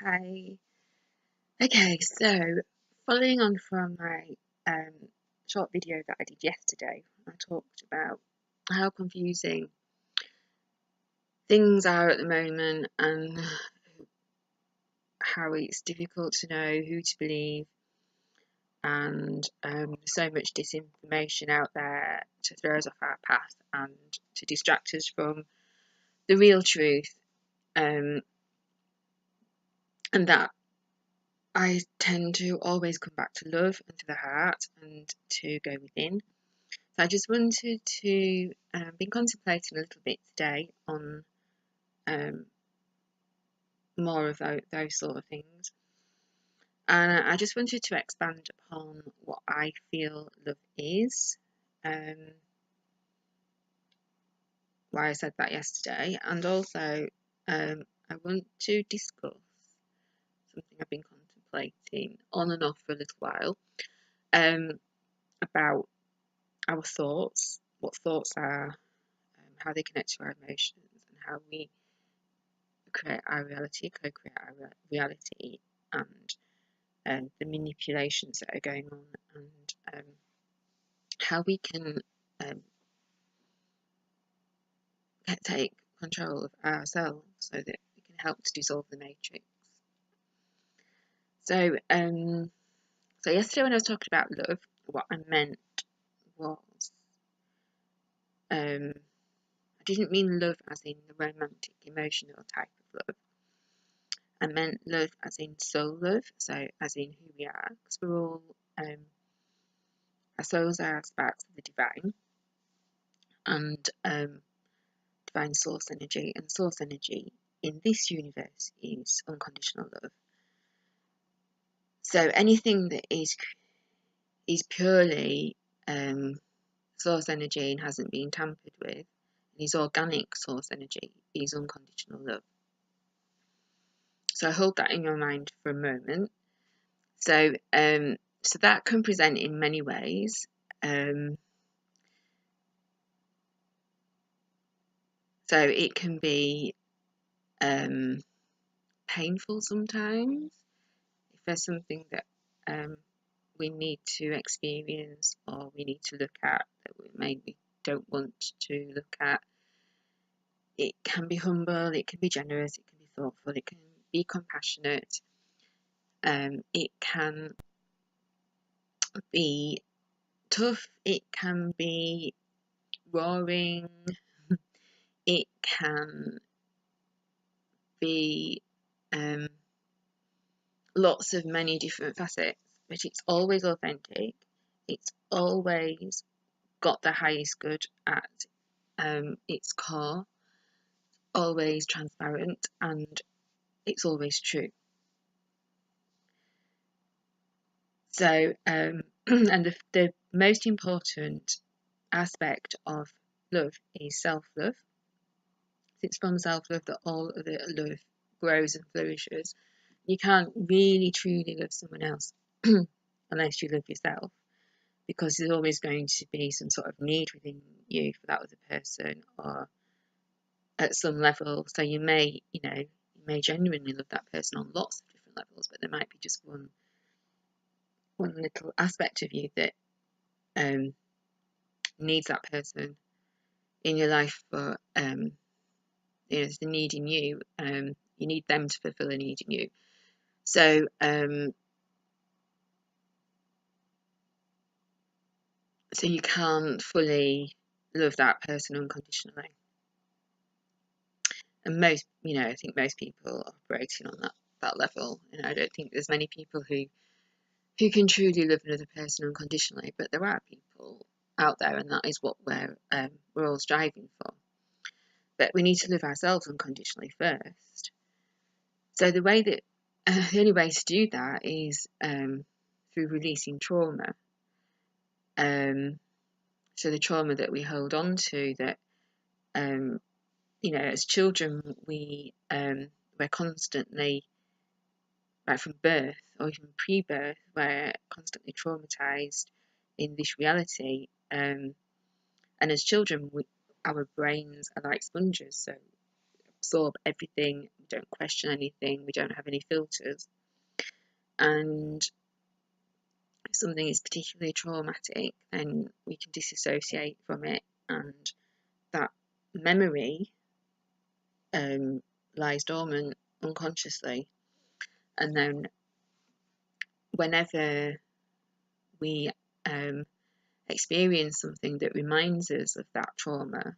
Hi. Okay, so following on from my um, short video that I did yesterday, I talked about how confusing things are at the moment and how it's difficult to know who to believe, and so much disinformation out there to throw us off our path and to distract us from the real truth, um, and that I tend to always come back to love and to the heart and to go within. So I just wanted to been contemplating a little bit today on um, more of those sort of things, and I just wanted to expand upon what I feel love is. Um, why I said that yesterday, and also I want to discuss something I've been contemplating on and off for a little while, um, about our thoughts, what thoughts are, how they connect to our emotions, and how we create our reality, co-create our reality, and the manipulations that are going on, and how we can um, take control of ourselves so that we can help to dissolve the matrix. So, so yesterday when I was talking about love, what I meant was, I didn't mean love as in the romantic, emotional type of love. I meant love as in soul love, so as in who we are, because we're all, our souls are aspects of the divine, and divine source energy, and source energy in this universe is unconditional love. So anything that is purely source energy and hasn't been tampered with, and is organic source energy, is unconditional love. So hold that in your mind for a moment. So so that can present in many ways. So it can be painful sometimes if there's something that we need to experience or we need to look at that we maybe don't want to look at. It can be humble, it can be generous, it can be thoughtful, it can be compassionate, it can be tough, it can be roaring, it can be lots of many different facets, but it's always authentic. It's always got the highest good at its core, always transparent, and it's always true. So, and the most important aspect of love is self-love. It's from self-love that all other love grows and flourishes. You can't really truly love someone else unless you love yourself, because there's always going to be some sort of need within you for that other person, or at some level. So you may genuinely love that person on lots of different levels, but there might be just one little aspect of you that needs that person in your life for there's the need in you. You need them to fulfill a need in you. So so you can't fully love that person unconditionally. And most, I think most people are operating on that level. I don't think there's many people who can truly love another person unconditionally, but there are people out there, and that is what we're all striving for. But we need to love ourselves unconditionally first. So the only way to do that is through releasing trauma. So the trauma that we hold on to, that as children we're constantly, right from birth or even pre-birth, we're constantly traumatized in this reality. And as children, our brains are like sponges, so absorb everything, we don't question anything, we don't have any filters. And if something is particularly traumatic, then we can disassociate from it, and that memory lies dormant unconsciously. And then whenever we experience something that reminds us of that trauma,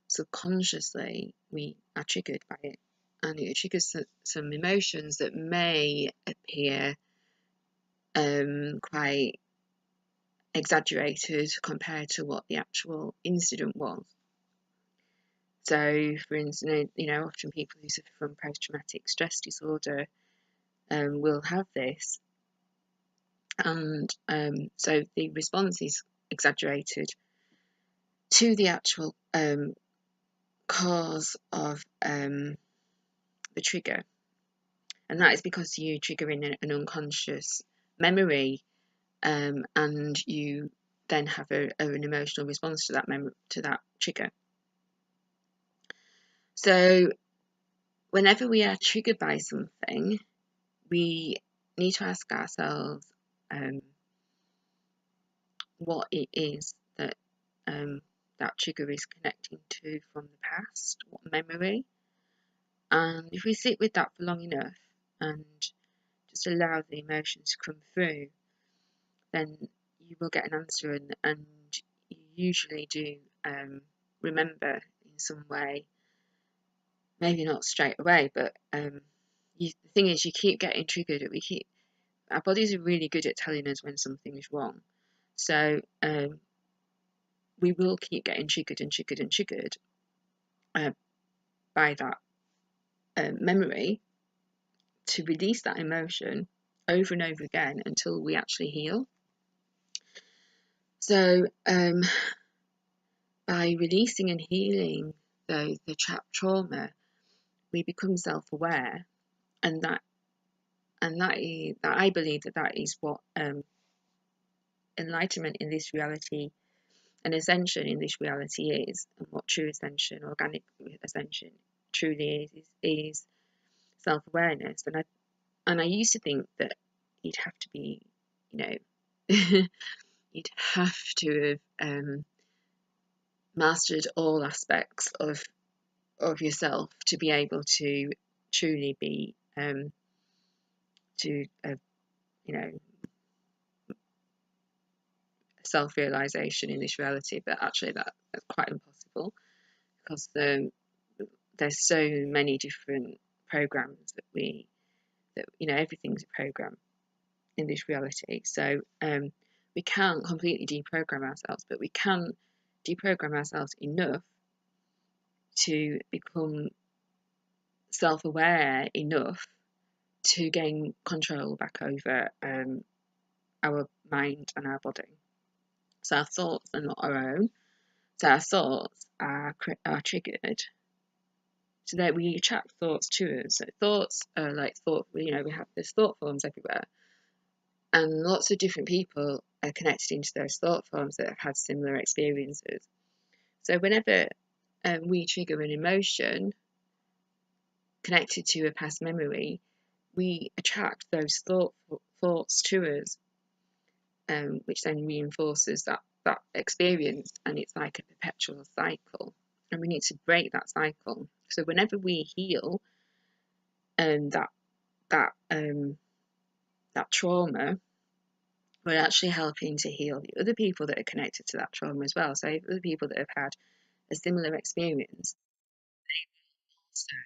subconsciously we are triggered by it, and it triggers some emotions that may appear quite exaggerated compared to what the actual incident was. So, for instance, often people who suffer from post-traumatic stress disorder will have this, and so the response is exaggerated to the actual cause of the trigger, and that is because you trigger in an unconscious memory, and you then have an emotional response to that trigger. So whenever we are triggered by something, we need to ask ourselves what it is that that trigger is connecting to from the past, what memory. And if we sit with that for long enough and just allow the emotions to come through, then you will get an answer, and you usually do remember in some way, maybe not straight away, but the thing is, you keep getting triggered. Our bodies are really good at telling us when something is wrong, so we will keep getting triggered and triggered and triggered by that memory to release that emotion over and over again until we actually heal. So by releasing and healing the trapped trauma, we become self-aware, and that I believe that is what enlightenment in this reality and ascension in this reality is, and what true ascension, organic ascension, truly is self-awareness. And I used to think that you'd have to be, you'd have to have mastered all aspects of yourself to be able to truly be self-realization in this reality. But actually that's quite impossible, because there's so many different programs that everything's a program in this reality. So we can't completely deprogram ourselves, but we can deprogram ourselves enough to become self-aware enough to gain control back over our mind and our body. So our thoughts are not our own. So our thoughts are triggered, so that we attract thoughts to us. So thoughts are like we have this thought forms everywhere, and lots of different people are connected into those thought forms that have had similar experiences. So whenever we trigger an emotion connected to a past memory, we attract those thoughts to us, which then reinforces that experience, and it's like a perpetual cycle, and we need to break that cycle. So whenever we heal that trauma, we're actually helping to heal the other people that are connected to that trauma as well. So other people that have had a similar experience, they will also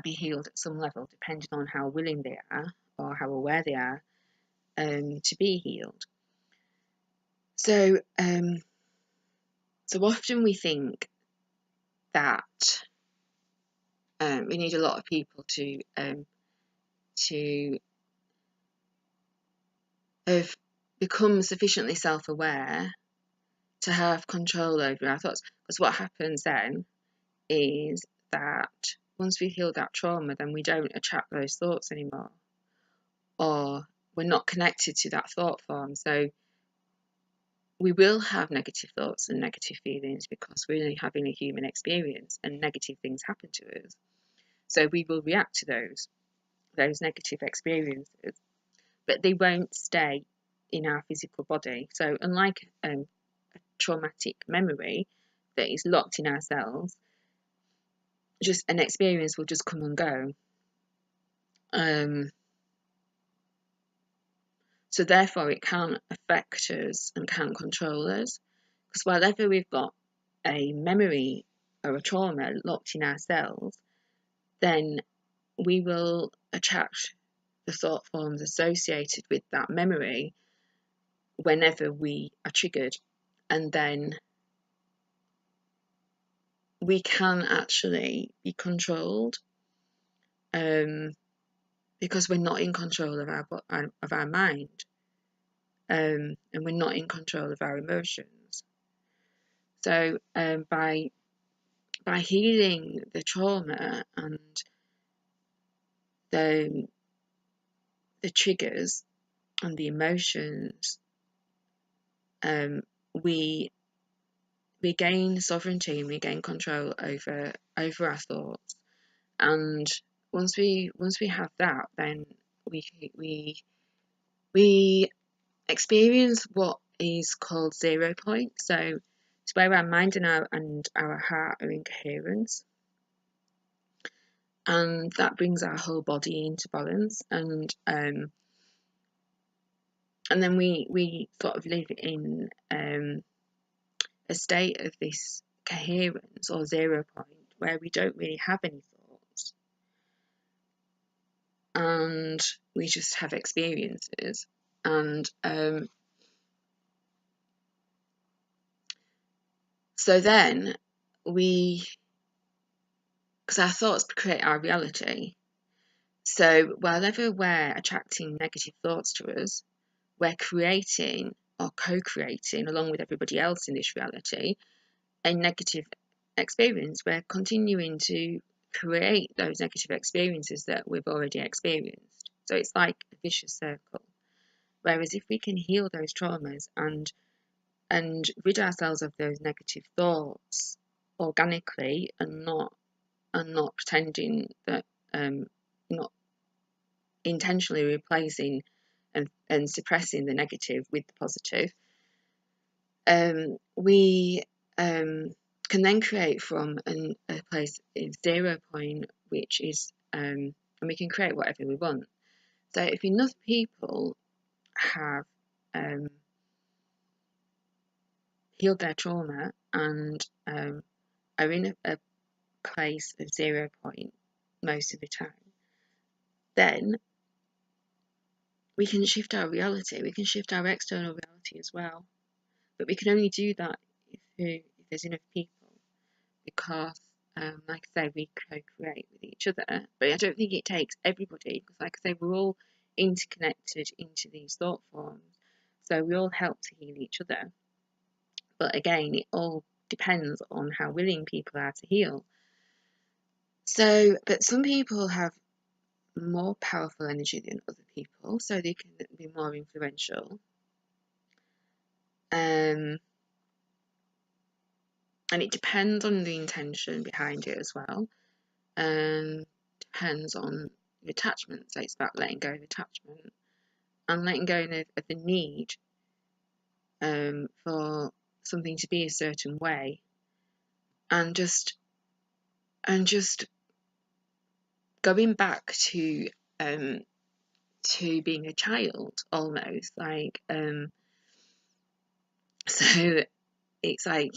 be healed at some level, depending on how willing they are or how aware they are to be healed. So often we think that we need a lot of people to have become sufficiently self-aware to have control over our thoughts. Because what happens then is that once we've healed that trauma, then we don't attract those thoughts anymore, or we're not connected to that thought form. So we will have negative thoughts and negative feelings because we're only having a human experience and negative things happen to us. So we will react to those negative experiences, but they won't stay in our physical body. So unlike a traumatic memory that is locked in our cells, just an experience will just come and go. So therefore it can't affect us and can't control us, because whenever we've got a memory or a trauma locked in our cells, then we will attract the thought forms associated with that memory whenever we are triggered. And then we can actually be controlled, because we're not in control of our mind, and we're not in control of our emotions. So by healing the trauma and the triggers and the emotions, we gain sovereignty and we gain control over our thoughts. And once we have that, then we experience what is called 0 point. So it's where our mind and our heart are in coherence, and that brings our whole body into balance. And then we sort of live in a state of this coherence or 0 point where we don't really have any thoughts, and we just have experiences. And so then because our thoughts create our reality, so whenever we're attracting negative thoughts to us, we're creating or co-creating, along with everybody else in this reality, a negative experience. We're continuing to create those negative experiences that we've already experienced. So it's like a vicious circle. Whereas if we can heal those traumas and rid ourselves of those negative thoughts organically, and not pretending that, not intentionally replacing and suppressing the negative with the positive, we can then create from a place of 0 point, which is, and we can create whatever we want. So if enough people have healed their trauma and are in a place of 0 point most of the time, then we can shift our reality, we can shift our external reality as well. But we can only do that if there's enough people, because like I say, we co-create with each other. But I don't think it takes everybody, because like I say, we're all interconnected into these thought forms, so we all help to heal each other. But again, it all depends on how willing people are to heal. So, but some people have more powerful energy than other people, so they can be more influential. And it depends on the intention behind it as well. Depends on the attachment. So it's about letting go of attachment and letting go of the need for something to be a certain way, and just going back to being a child almost, like so it's like,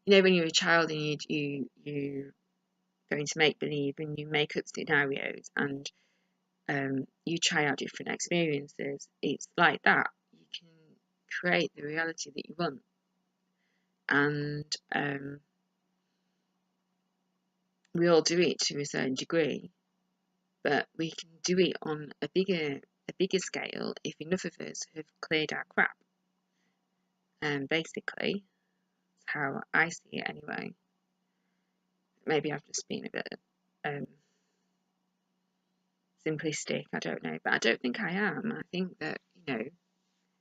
when you're a child and you go into make believe and you make up scenarios and you try out different experiences. It's like that. You can create the reality that you want, and we all do it to a certain degree, but we can do it on a bigger scale if enough of us have cleared our crap. Basically, that's how I see it anyway. Maybe I've just been a bit simplistic, I don't know, but I don't think I am. I think that,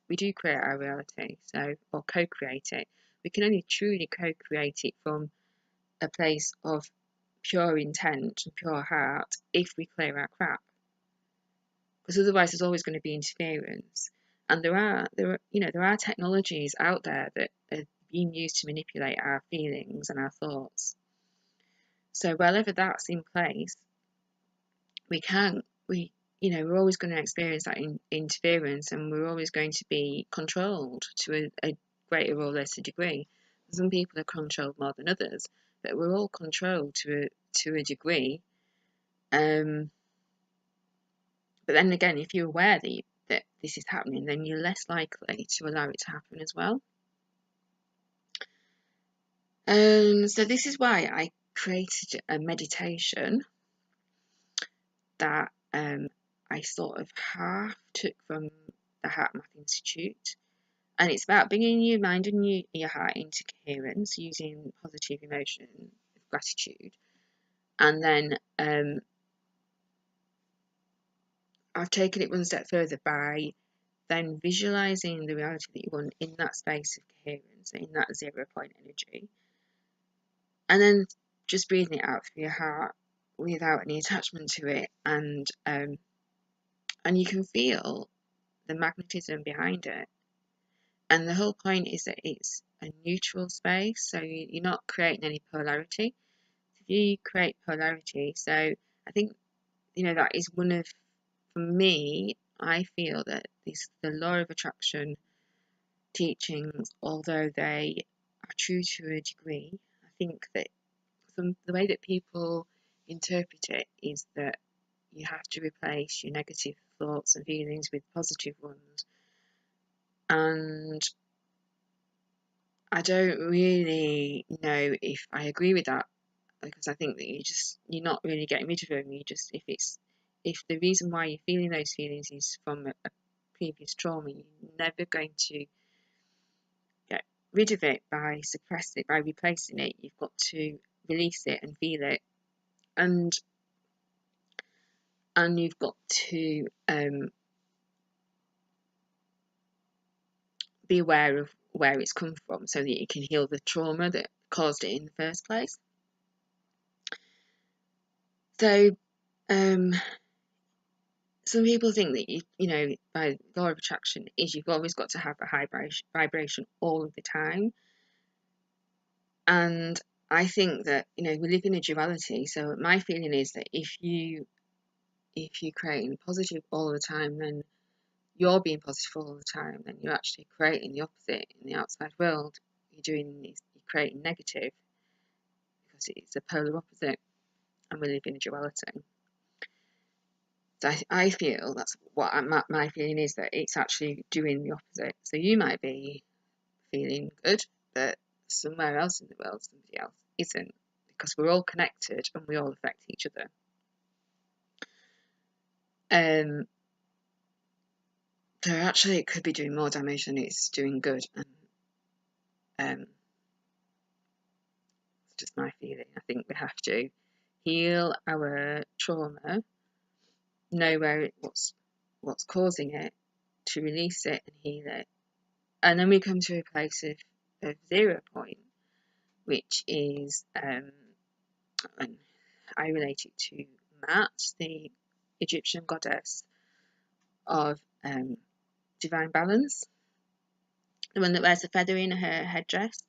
we do create our reality, so, or co-create it. We can only truly co-create it from a place of pure intent and pure heart if we clear our crap, because otherwise there's always going to be interference. And there are technologies out there that are being used to manipulate our feelings and our thoughts. So wherever that's in place, we're always going to experience that interference, and we're always going to be controlled to a greater or lesser degree. Some people are controlled more than others, but we're all controlled to a degree. But then again, if you're aware that this is happening, then you're less likely to allow it to happen as well. So this is why I created a meditation that I sort of half took from the Heart Math Institute. And it's about bringing your mind and your heart into coherence using positive emotion of gratitude. And then I've taken it one step further by then visualizing the reality that you want in that space of coherence, in that 0 point energy. And then just breathing it out through your heart without any attachment to it. And you can feel the magnetism behind it. And the whole point is that it's a neutral space, so you're not creating any polarity. If you create polarity, so I think, that is one of, for me, I feel that the law of attraction teachings, although they are true to a degree, I think that the way that people interpret it is that you have to replace your negative thoughts and feelings with positive ones. And I don't really know if I agree with that, because I think that you're not really getting rid of them. If the reason why you're feeling those feelings is from a previous trauma, you're never going to get rid of it by suppressing it, by replacing it. You've got to release it and feel it, and you've got to be aware of where it's come from, so that you can heal the trauma that caused it in the first place. So some people think that by law of attraction is you've always got to have a high vibration all of the time. And I think that we live in a duality. So my feeling is that if you're creating positive all the time, then you're being positive all the time, then you're actually creating the opposite in the outside world. You're creating negative, because it's a polar opposite, and we live in a duality. So I feel that's what my feeling is, that it's actually doing the opposite. So you might be feeling good, but somewhere else in the world, somebody else isn't, because we're all connected and we all affect each other. So actually, it could be doing more damage than it's doing good, and it's just my feeling. I think we have to heal our trauma, know what's causing it, to release it and heal it, and then we come to a place of 0 point, which is and I relate it to Mat, the Egyptian goddess of divine balance, the one that wears a feather in her headdress.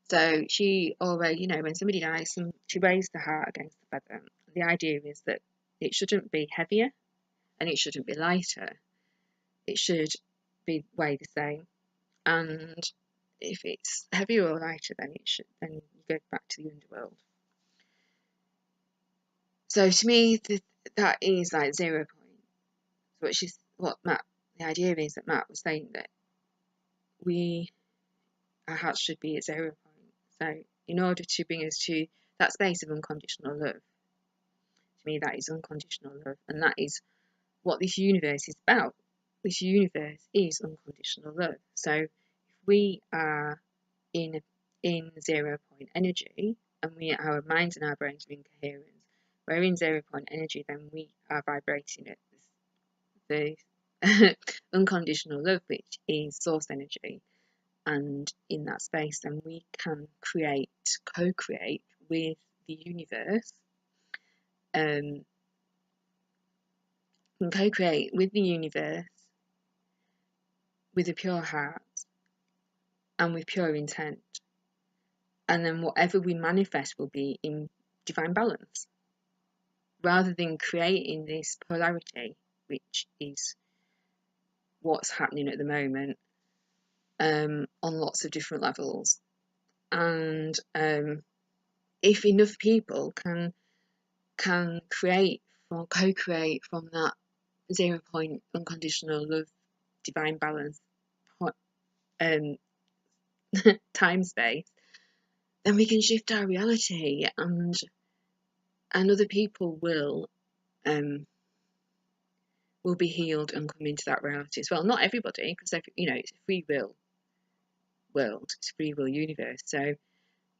So she always, when somebody dies, she weighs the heart against the feather. The idea is that it shouldn't be heavier and it shouldn't be lighter. It should be weighed the same. And if it's heavier or lighter, then you go back to the underworld. So to me, that is like 0 point, which is what the idea is that Mat was saying, that our hearts should be at 0 point. So in order to bring us to that space of unconditional love, to me that is unconditional love, and that is what this universe is about. This universe is unconditional love. So if we are in 0 point energy, and our minds and our brains are in coherence, we're in 0 point energy, then we are vibrating at the unconditional love, which is source energy. And in that space, then we can co-create with the universe, and co-create with the universe with a pure heart and with pure intent. And then whatever we manifest will be in divine balance, rather than creating this polarity, which is what's happening at the moment, on lots of different levels. And if enough people can co-create from that 0 point unconditional love, divine balance, time space, then we can shift our reality, and other people will be healed and come into that reality as well. Not everybody, because it's a free will world, it's a free will universe. So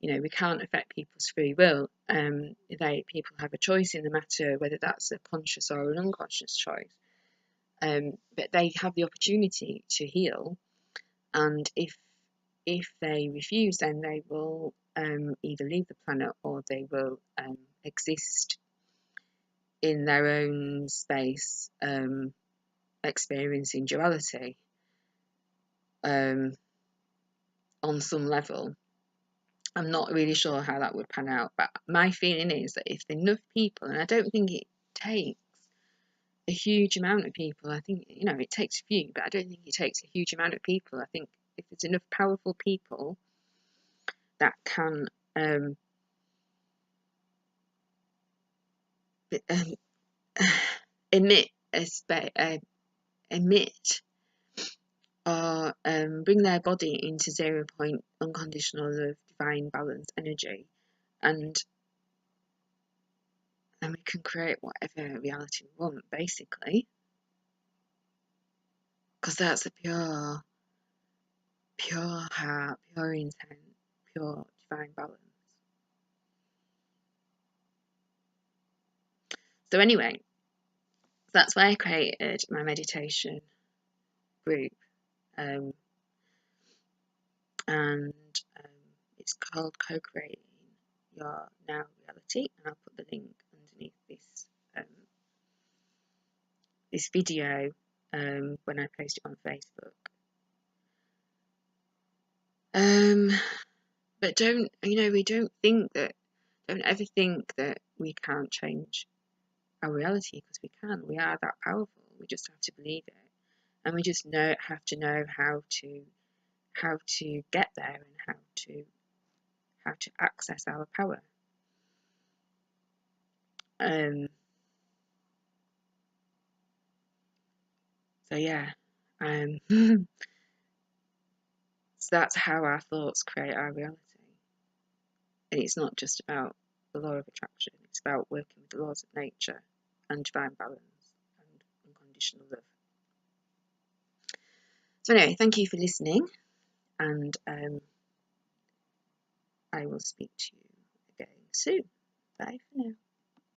we can't affect people's free will. People have a choice in the matter, whether that's a conscious or an unconscious choice. But they have the opportunity to heal, and if they refuse, then they will either leave the planet, or they will exist in their own space, experiencing duality on some level. I'm not really sure how that would pan out, but my feeling is that if enough people, and I don't think it takes a huge amount of people, I think it takes a few, but I don't think it takes a huge amount of people. I think if there's enough powerful people that can emit or bring their body into 0 point unconditional love, divine balance energy, and we can create whatever reality we want, basically, because that's a pure heart, pure intent, pure divine balance. So anyway, that's why I created my meditation group, and it's called Co-Creating Your Now Reality, and I'll put the link underneath this video when I post it on Facebook. But don't ever think that we can't change our reality, because we can. We are that powerful. We just have to believe it, and we just have to know how to get there, and how to access our power. So yeah, so that's how our thoughts create our reality. And it's not just about the law of attraction, it's about working with the laws of nature and divine balance and unconditional love. So anyway, thank you for listening, and I will speak to you again soon. Bye for now.